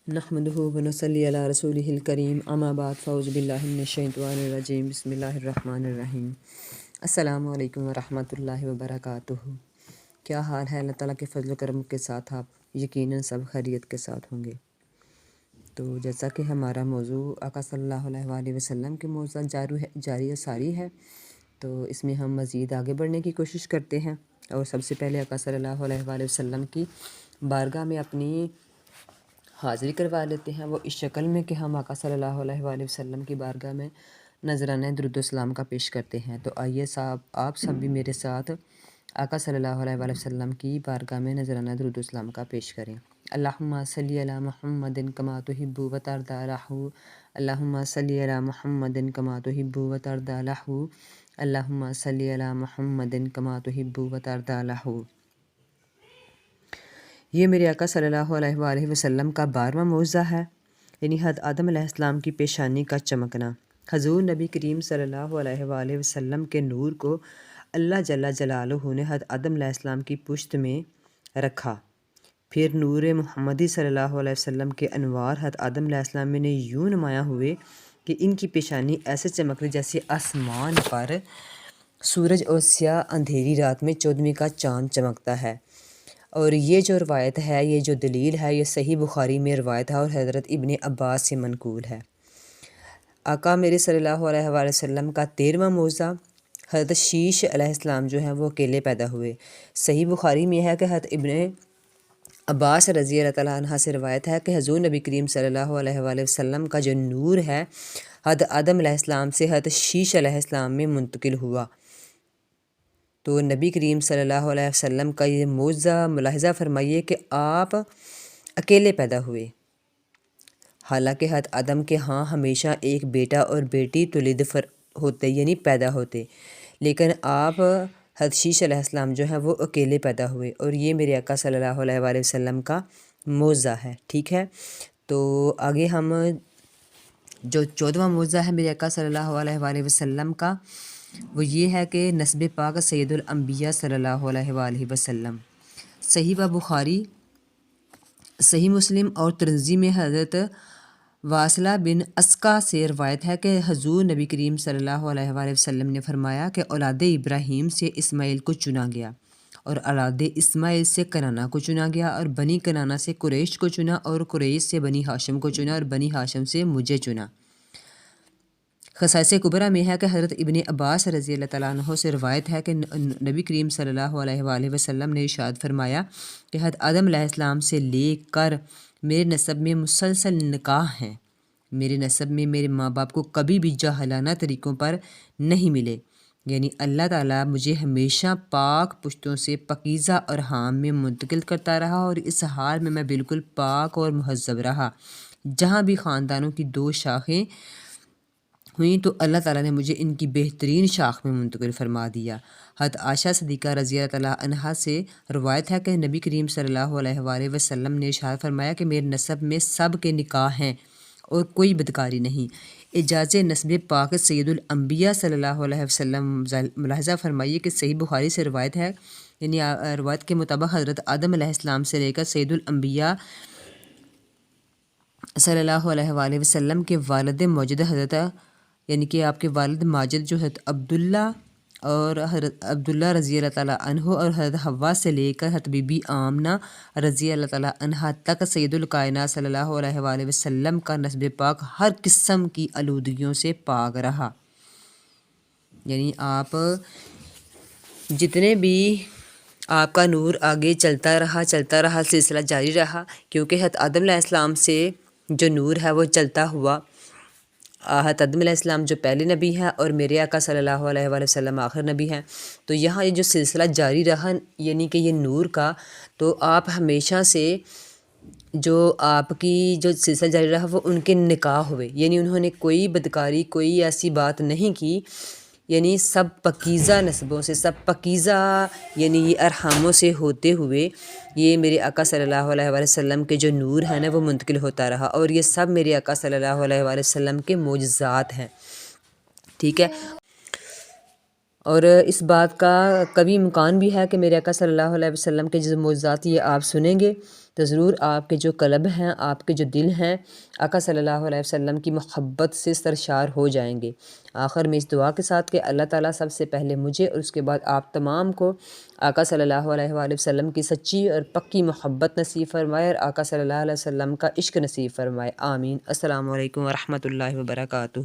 نحمدہ ونصلی علی رسولہ الکریم اما بعد فاعوذ باللہ من الشیطان الرجیم بسم اللہ الرحمن الرحیم السلام علیکم ورحمۃ اللہ وبرکاتہ۔ کیا حال ہے؟ اللہ تعالیٰ کے فضل و کرم کے ساتھ آپ یقیناً سب خیریت کے ساتھ ہوں گے۔ تو جیسا کہ ہمارا موضوع آقا صلی اللہ علیہ وآلہ وسلم کے موضوع جاری و ساری ہے، تو اس میں ہم مزید آگے بڑھنے کی کوشش کرتے ہیں، اور سب سے پہلے آقا صلی اللہ علیہ وآلہ وسلم کی بارگاہ میں اپنی حاضری کروا لیتے ہیں، وہ اس شکل میں کہ ہم آقا صلی اللہ علیہ وآلہ وسلم کی بارگاہ میں نذرانہ درود و السلام کا پیش کرتے ہیں۔ تو آئیے آپ سب بھی میرے ساتھ آقا صلی اللہ علیہ وآلہ وسلم کی بارگاہ میں نذرانہ درود و السلام کا پیش کریں۔ اللہم صلی علی محمد کما تحب و ترضی لہ، اللہم صلی علی محمد کما تحب و ترضی لہ، اللہم صلی علی محمد کما تحب و ترضی لہ۔ یہ میرے آقا صلی اللہ علیہ وآلہ وسلم کا 12واں معجزہ ہے، یعنی حضرت آدم علیہ السلام کی پیشانی کا چمکنا۔ حضور نبی کریم صلی اللہ علیہ وآلہ وسلم کے نور کو اللہ جل جلالہ نے حضرت آدم علیہ السلام کی پشت میں رکھا، پھر نور محمدی صلی اللہ علیہ وسلم کے انوار حضرت آدم علیہ السلام میں یوں نمایاں ہوئے کہ ان کی پیشانی ایسے چمک رہی جیسے آسمان پر سورج اور سیاہ اندھیری رات میں 14ویں کا چاند چمکتا ہے۔ اور یہ جو روایت ہے، یہ جو دلیل ہے، یہ صحیح بخاری میں روایت ہے اور حضرت ابن عباس سے منقول ہے۔ آقا میرے صلی اللہ علیہ وآلہ وسلم کا 13واں معجزہ، حضرت شیش علیہ السلام جو ہیں وہ اکیلے پیدا ہوئے۔ صحیح بخاری میں ہے کہ حضرت ابن عباس رضی اللہ تعالیٰ عنہ سے روایت ہے کہ حضور نبی کریم صلی اللہ علیہ وآلہ وسلم کا جو نور ہے حضرت آدم علیہ السلام سے حضرت شیش علیہ السلام میں منتقل ہوا۔ تو نبی کریم صلی اللہ علیہ وسلم کا یہ معجزہ ملاحظہ فرمائیے کہ آپ اکیلے پیدا ہوئے، حالانکہ حضرت آدم کے ہاں ہمیشہ ایک بیٹا اور بیٹی تولد ہوتے، یعنی پیدا ہوتے، لیکن آپ حضرت شیش علیہ السلام جو ہیں وہ اکیلے پیدا ہوئے، اور یہ میرے آقا صلی اللہ علیہ وآلہ وسلم کا معجزہ ہے۔ ٹھیک ہے، تو آگے ہم جو 14واں معجزہ ہے میرے آقا صلی اللہ علیہ وآلہ وسلم کا، وہ یہ ہے کہ نسب پاک سید الانبیاء صلی اللہ علیہ وآلہ وسلم۔ صحیح بخاری، صحیح مسلم اور ترمذی میں حضرت واصلہ بن اسقع سے روایت ہے کہ حضور نبی کریم صلی اللہ علیہ وآلہ وسلم نے فرمایا کہ اولاد ابراہیم سے اسماعیل کو چنا گیا، اور اولاد اسماعیل سے کنانہ کو چنا گیا، اور بنی کنانہ سے قریش کو چنا، اور قریش سے بنی ہاشم کو چنا، اور بنی ہاشم سے مجھے چنا۔ خصائص کبریٰ میں ہے کہ حضرت ابن عباس رضی اللہ تعالیٰ عنہ سے روایت ہے کہ نبی کریم صلی اللہ علیہ وآلہ وسلم نے ارشاد فرمایا کہ حضرت آدم علیہ السلام سے لے کر میرے نسب میں مسلسل نکاح ہیں، میرے نسب میں میرے ماں باپ کو کبھی بھی جاہلانہ طریقوں پر نہیں ملے، یعنی اللہ تعالیٰ مجھے ہمیشہ پاک پشتوں سے پاکیزہ ارحام میں منتقل کرتا رہا، اور اس حال میں بالکل پاک اور مہذب رہا۔ جہاں بھی خاندانوں کی 2 شاخیں ہوئیں تو اللہ تعالیٰ نے مجھے ان کی بہترین شاخ میں منتقل فرما دیا۔ حضرت عائشہ صدیقہ رضی اللہ تعالیٰ عنہا سے روایت ہے کہ نبی کریم صلی اللہ علیہ وآلہ وسلم نے ارشاد فرمایا کہ میرے نسب میں سب کے نکاح ہیں اور کوئی بدکاری نہیں۔ اعجاز نسب پاک سید الانبیاء صلی اللہ علیہ وسلم ملاحظہ فرمائیے کہ صحیح بخاری سے روایت ہے، یعنی روایت کے مطابق حضرت آدم علیہ السلام سے لے کر سید الانبیاء صلی اللہ علیہ وآلہ وسلم کے والد موجود حضرت، یعنی کہ آپ کے والد ماجد جو حضرت عبداللہ اور حضرت عبداللہ رضی اللہ تعالیٰ عنہ، اور حضرت حوا سے لے کر حضرت بی بی آمنہ رضی اللہ تعالیٰ عنہ تک سید الکائنات صلی اللہ علیہ وآلہ وسلم کا نسب پاک ہر قسم کی آلودگیوں سے پاک رہا۔ یعنی آپ جتنے بھی آپ کا نور آگے چلتا رہا، سلسلہ جاری رہا، کیونکہ حضرت آدم علیہ السلام سے جو نور ہے وہ چلتا ہوا، حضرت آدم علیہ السلام جو پہلے نبی ہیں اور میرے آقا صلی اللہ علیہ وآلہ وسلم آخر نبی ہیں، تو یہاں یہ جو سلسلہ جاری رہا، یعنی کہ یہ نور کا، تو آپ ہمیشہ سے جو آپ کی جو سلسلہ جاری رہا وہ ان کے نکاح ہوئے، یعنی انہوں نے کوئی بدکاری، کوئی ایسی بات نہیں کی، یعنی سب پاکیزہ نسبوں سے، سب پاکیزہ یعنی یہ ارحاموں سے ہوتے ہوئے یہ میرے آقا صلی اللہ علیہ وآلہ وسلم کے جو نور ہے نا وہ منتقل ہوتا رہا، اور یہ سب میرے آقا صلی اللہ علیہ وآلہ وسلم کے معجزات ہیں۔ ٹھیک ہے، اور اس بات کا کبھی امکان بھی ہے کہ میرے آقا صلی اللہ علیہ وسلم کے جو معجزات یہ آپ سنیں گے تو ضرور آپ کے جو قلب ہیں، آپ کے جو دل ہیں، آقا صلی اللہ علیہ وسلم کی محبت سے سرشار ہو جائیں گے۔ آخر میں اس دعا کے ساتھ کہ اللہ تعالیٰ سب سے پہلے مجھے اور اس کے بعد آپ تمام کو آقا صلی اللہ علیہ وآلہ وسلم کی سچی اور پکی محبت نصیب فرمائے اور آقا صلی اللہ علیہ وسلم کا عشق نصیب فرمائے، آمین۔ السلام علیکم ورحمۃ اللہ وبرکاتہ۔